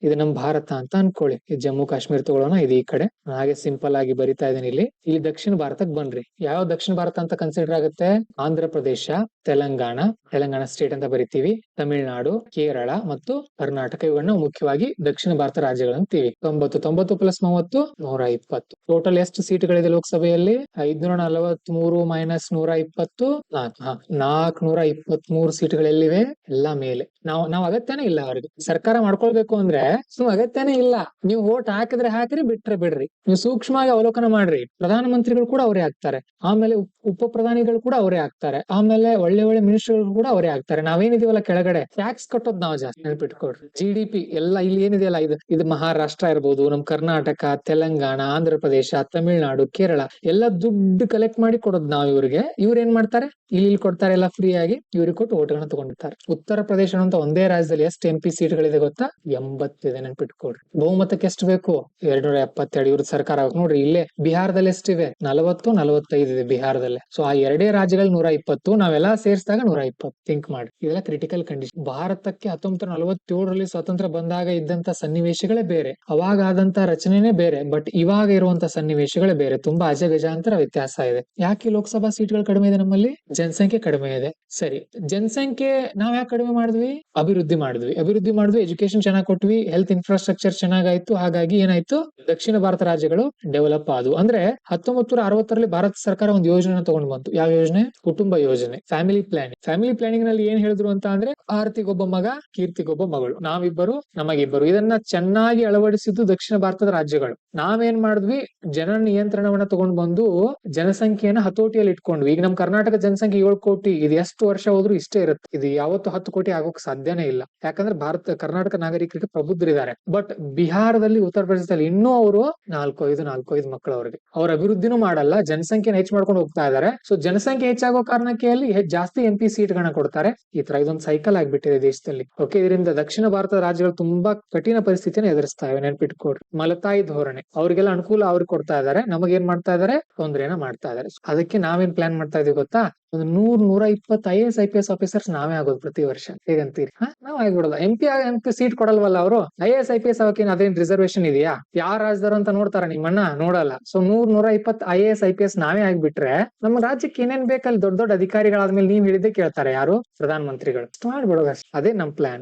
ಇದು ನಮ್ ಭಾರತ ಅಂತ ಅನ್ಕೊಳ್ಳಿ. ಈ ಜಮ್ಮು ಕಾಶ್ಮೀರ ತಗೊಳ್ಳೋಣ, ಇದು ಈ ಕಡೆ. ಹಾಗೆ ಸಿಂಪಲ್ ಆಗಿ ಬರಿತಾ ಇದೀನಿ ಇಲ್ಲಿ ದಕ್ಷಿಣ ಭಾರತಕ್ ಬನ್ರಿ. ಯಾವ ದಕ್ಷಿಣ ಭಾರತ ಅಂತ ಕನ್ಸಿಡರ್ ಆಗುತ್ತೆ? ಆಂಧ್ರ ಪ್ರದೇಶ, ತೆಲಂಗಾಣ ಸ್ಟೇಟ್ ಅಂತ ಬರಿತೀವಿ, ತಮಿಳುನಾಡು, ಕೇರಳ ಮತ್ತು ಕರ್ನಾಟಕ, ಇವುಗಳನ್ನ ಮುಖ್ಯವಾಗಿ ದಕ್ಷಿಣ ಭಾರತ ರಾಜ್ಯಗಳಂತೀವಿ. 90 ಪ್ಲಸ್ 30 120. ಟೋಟಲ್ ಎಷ್ಟು ಸೀಟ್ಗಳಿದೆ ಲೋಕಸಭೆಯಲ್ಲಿ? 543 ಮೈನಸ್ 120 423 ಸೀಟ್ಗಳೆಲ್ಲಿವೆ? ಎಲ್ಲಾ ಮೇಲೆ. ನಾವ್ ಅಗತ್ಯನೇ ಇಲ್ಲ ಅವ್ರಿಗೆ. ಸರ್ಕಾರ ಮಾಡ್ಕೊಳ್ಬೇಕು ಅಂದ್ರೆ ಅಗತ್ಯನೇ ಇಲ್ಲ. ನೀವು ವೋಟ್ ಹಾಕಿದ್ರೆ ಹಾಕ್ರಿ, ಬಿಟ್ರೆ ಬಿಡ್ರಿ. ನೀವು ಸೂಕ್ಷ್ಮವಾಗಿ ಅವಲೋಕನ ಮಾಡ್ರಿ. ಪ್ರಧಾನ ಮಂತ್ರಿಗಳು ಕೂಡ ಅವರೇ ಆಗ್ತಾರೆ, ಆಮೇಲೆ ಉಪ ಪ್ರಧಾನಿಗಳು ಕೂಡ ಅವರೇ ಆಗ್ತಾರೆ, ಆಮೇಲೆ ಒಳ್ಳೆ ಮಿನಿಸ್ಟರ್ಗಳು ಕೂಡ ಅವರೇ ಆಗ್ತಾರೆ. ನಾವೇನಿದೀವಲ್ಲ ಕೆಳಗಡೆ, ಟ್ಯಾಕ್ಸ್ ಕಟ್ಟೋದು ನಾವು ಜಾಸ್ತಿ. ನೆನಪಿಟ್ಕೊಡ್ರಿ. GDP ಎಲ್ಲ ಇಲ್ಲಿ ಏನಿದೆಯಲ್ಲ, ಇದು ಮಹಾರಾಷ್ಟ್ರ ಇರ್ಬೋದು, ನಮ್ ಕರ್ನಾಟಕ, ತೆಲಂಗಾಣ, ಆಂಧ್ರ ಪ್ರದೇಶ, ತಮಿಳುನಾಡು, ಕೇರಳ ಎಲ್ಲ ದುಡ್ಡು ಕಲೆಕ್ಟ್ ಮಾಡಿ ಕೊಡೋದು ನಾವು ಇವ್ರಿಗೆ. ಇವ್ರು ಏನ್ ಮಾಡ್ತಾರೆ? ಇಲ್ಲಿ ಕೊಡ್ತಾರೆ ಎಲ್ಲ ಫ್ರೀ ಆಗಿ, ಇವ್ರಿಗೆ ಕೊಟ್ಟು ಓಟ್ಗಳನ್ನ ತಗೊಂಡಿರ್ತಾರೆ. ಉತ್ತರ ಪ್ರದೇಶ ಅಂತ ಒಂದೇ ರಾಜ್ಯದಲ್ಲಿ ಎಷ್ಟು MP ಸೀಟ್ಗಳಿದೆ ಗೊತ್ತಾ? 80 ಇದೆ. ನೆನ್ಪಿಟ್ಕೊಡ್ರಿ. ಬಹುಮತಕ್ಕೆ ಎಷ್ಟು ಬೇಕು? 272. ಇವ್ರ ಸರ್ಕಾರ ನೋಡ್ರಿ. ಇಲ್ಲೇ ಬಿಹಾರದಲ್ಲಿ ಎಷ್ಟಿವೆ? 40-45 ಇದೆ ಬಿಹಾರದಲ್ಲೇ. ಸೊ ಆ ಎರಡೇ ರಾಜ್ಯಗಳಲ್ಲಿ 120, ನಾವೆಲ್ಲ ಸೇರಿಸಿದಾಗ 120. ಥಿಂಕ್ ಮಾಡಿ. ಇದೆಲ್ಲ ಕ್ರಿಟಿಕಲ್ ಕಂಡೀಷನ್. ಭಾರತಕ್ಕೆ 1947ರಲ್ಲಿ ಸ್ವಾತಂತ್ರ್ಯ ಬಂದಾಗ ಇದ್ದಂತ ಸನ್ನಿವೇಶಗಳೇ ಬೇರೆ, ಅವಾಗ ಆದಂತ ರಚನೆನೇ ಬೇರೆ. ಬಟ್ ಇವಾಗ ಇರುವಂತ ಸನ್ನಿವೇಶಗಳೇ ಬೇರೆ. ತುಂಬಾ ಅಜಗಜಾಂತರ ವ್ಯತ್ಯಾಸ ಇದೆ. ಯಾಕೆ ಲೋಕಸಭಾ ಸೀಟ್ಗಳು ಕಡಿಮೆ ಇದೆ ನಮ್ಮಲ್ಲಿ? ಜನಸಂಖ್ಯೆ ಕಡಿಮೆ ಇದೆ. ಸರಿ, ಜನಸಂಖ್ಯೆ ನಾವ್ ಯಾಕೆ ಕಡಿಮೆ ಮಾಡಿದ್ವಿ? ಅಭಿವೃದ್ಧಿ ಮಾಡಿದ್ವಿ, ಎಜುಕೇಶನ್ ಚೆನ್ನಾಗಿ ಕೊಟ್ವಿ, ಹೆಲ್ತ್ ಇನ್ಫ್ರಾಸ್ಟ್ರಕ್ಚರ್ ಚೆನ್ನಾಗಾಯ್ತು. ಹಾಗಾಗಿ ಏನಾಯ್ತು? ದಕ್ಷಿಣ ಭಾರತ ರಾಜ್ಯಗಳು ಡೆವಲಪ್ ಆದವು. ಅಂದ್ರೆ 1960ರಲ್ಲಿ ಭಾರತ ಸರ್ಕಾರ ಒಂದು ಯೋಜನೆ ತಗೊಂಡು ಬಂತು. ಯಾವ ಯೋಜನೆ? ಕುಟುಂಬ ಯೋಜನೆ, ಫ್ಯಾಮಿಲಿ ಪ್ಲಾನಿಂಗ್ ನಲ್ಲಿ ಏನ್ ಹೇಳಿದ್ರು ಅಂತ ಅಂದ್ರೆ, ಆರ್ತಿಗೊಬ್ಬ ಮಗ, ಕೀರ್ತಿಗೊಬ್ಬ ಮಗಳು, ನಾವಿಬ್ಬರು ನಮಗಿಬ್ಬರು. ಇದನ್ನ ಚೆನ್ನಾಗಿ ಅಳವಡಿಸಿದ್ದು ದಕ್ಷಿಣ ಭಾರತದ ರಾಜ್ಯಗಳು. ನಾವೇನ್ ಮಾಡಿದ್ವಿ? ಜನ ನಿಯಂತ್ರಣವನ್ನ ತಗೊಂಡು ಬಂದು ಜನಸಂಖ್ಯೆಯನ್ನ ಹತೋಟಿಯಲ್ಲಿ ಇಟ್ಕೊಂಡ್ವಿ. ಈಗ ನಮ್ ಕರ್ನಾಟಕ ಜನಸಂಖ್ಯೆ 7 ಕೋಟಿ. ಇದು ಎಷ್ಟು ವರ್ಷ ಹೋದ್ರು ಇಷ್ಟೇ ಇರುತ್ತೆ. ಇದು ಯಾವತ್ತು 10 ಕೋಟಿ ಆಗೋಕ್ ಸಾಧ್ಯನೇ ಇಲ್ಲ. ಯಾಕಂದ್ರೆ ಕರ್ನಾಟಕ ನಾಗರಿಕರಿಗೆ ಪ್ರಬುದ್ಧರಿದ್ದಾರೆ. ಬಟ್ ಬಿಹಾರದಲ್ಲಿ, ಉತ್ತರ ಪ್ರದೇಶದಲ್ಲಿ ಇನ್ನೂ ಅವರು 4-5 ಮಕ್ಕಳು ಅವ್ರಿಗೆ. ಅವ್ರ ಅಭಿವೃದ್ಧಿನೂ ಮಾಡಲ್ಲ, ಜನಸಂಖ್ಯೆನ ಹೆಚ್ಚು ಮಾಡ್ಕೊಂಡು ಹೋಗ್ತಾ ಇದಾರೆ. ಸೊ ಜನಸಂಖ್ಯೆ ಹೆಚ್ಚಾಗೋ ಕಾರಣಕ್ಕೆ ಅಲ್ಲಿ ಜಾಸ್ತಿ MP ಸೀಟ್ಗಳನ್ನ ಕೊಡ್ತಾರೆ. ಈ ತರ ಇದೊಂದು ಸೈಕಲ್ ಆಗ್ಬಿಟ್ಟಿದೆ ದೇಶದಲ್ಲಿ. ಓಕೆ, ಇದರಿಂದ ದಕ್ಷಿಣ ಭಾರತದ ರಾಜ್ಯಗಳು ತುಂಬಾ ಕಠಿಣ ಪರಿಸ್ಥಿತಿಯನ್ನು ಎದುರಿಸ್ತಾ ಇವೆ. ನೆನ್ಪಿಟ್ಕೊಡ್ರಿ. ಮಲತಾಯಿ ಧೋರಣೆ. ಅವ್ರಿಗೆಲ್ಲ ಅನುಕೂಲ ಅವ್ರಿಗೆ ಕೊಡ್ತಾ ಇದಾರೆ, ನಮಗೇನ್ ಮಾಡ್ತಾ ಇದಾರೆ? ತೊಂದ್ರೆನ ಮಾಡ್ತಾ ಇದಾರೆ. ಅದಕ್ಕೆ ನಾವೇನ್ ಪ್ಲಾನ್ ಮಾಡ್ತಾ ಇದೀವಿ ಗೊತ್ತಾ? ಒಂದು 100-120 IAS IPS ಆಫೀಸರ್ಸ್ ನಾವೇ ಆಗೋದು ಪ್ರತಿ ವರ್ಷ. ಹೇಗಂತೀರಿ? ನಾವ್ ಆಗ್ಬಿಡೋದು. MP ಸೀಟ್ ಕೊಡಲ್ವಲ್ಲ ಅವರು. IAS IPS ಅವಕ್ಕೇನು ಅದೇನ್ ರಿಸರ್ವೇಶನ್ ಇದೆಯಾ? ಯಾರ ರಾಜ್ಯದವರು ಅಂತ ನೋಡ್ತಾರ ನಿಮ್ಮನ್ನ? ನೋಡಲ್ಲ. ಸೊ 100-120 IAS IPS ನಾವೇ ಆಗ್ಬಿಟ್ರೆ ನಮ್ಮ ರಾಜ್ಯಕ್ಕೆ ಏನೇನ್ ಬೇಕಲ್ಲಿ ದೊಡ್ಡ ಅಧಿಕಾರಿಗಳಾದ್ಮೇಲೆ ನೀವ್ ಹೇಳಿದ್ದೆ ಕೇಳ್ತಾರೆ. ಯಾರು? ಪ್ರಧಾನ ಮಂತ್ರಿಗಳು. ಮಾಡ್ಬಿಡೋದು. ಅದೇ ನಮ್ ಪ್ಲಾನ್.